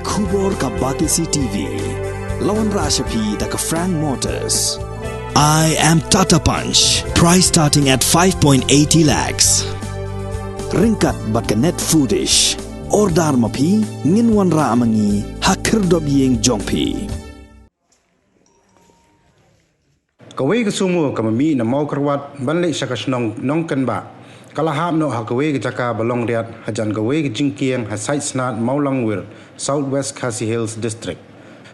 Kubor ka Batisi TV. Lawan Rashapi da ka Frank Motors. I am Tata Punch. Price starting at 5.80 lakhs. Ringkat bat ka net foodish. Ordar mapi nginwan ra amangi hakir dob yeng jongpi. Kawai ke Sumo kami na mau kerwat balik sakas nong kenba. Kalau ham no hakawai ke Jaka balong Riat hajan kawai ke Jingkiang hasai snat Maulangwir Southwest Khasi Hills District.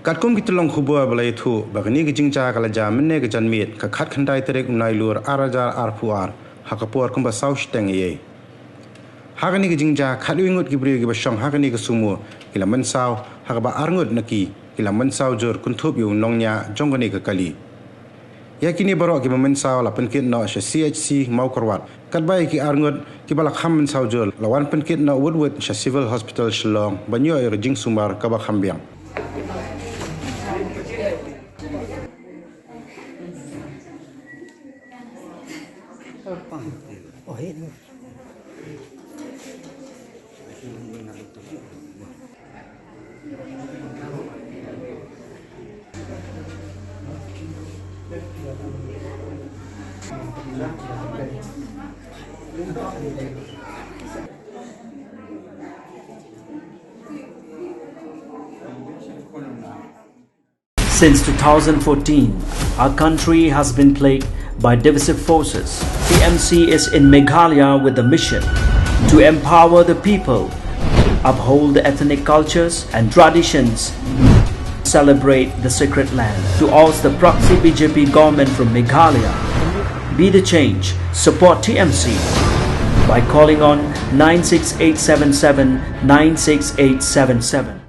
Kat kum kita long kubur balai tu bagani ke Jingja kalau jamne ke Janmit ke kat kandai terek unai lur arajar arpuar hakapur kumba South Teng ye. Hakani ke Jingja kat wingut ke beri ke basong hakani ke Sumo kila Mynsaw hakaba Arngut naki kila Mynsaw jur kuntup yu nongnya jongani ke kali. Ya kini baru kita Mynsaw la penkit no CHC mau kerwat. Kat baik ki Arngut ki balak ham Mynsaw jul lawan penkit no Woodwood Civil Hospital Shillong banyo air jing sumbar kabak hambiang. Since 2014, our country has been plagued by divisive forces. TMC is in Meghalaya with the mission to empower the people, uphold the ethnic cultures and traditions, celebrate the sacred land. To oust the proxy BJP government from Meghalaya, be the change, support TMC by calling on 96877 96877.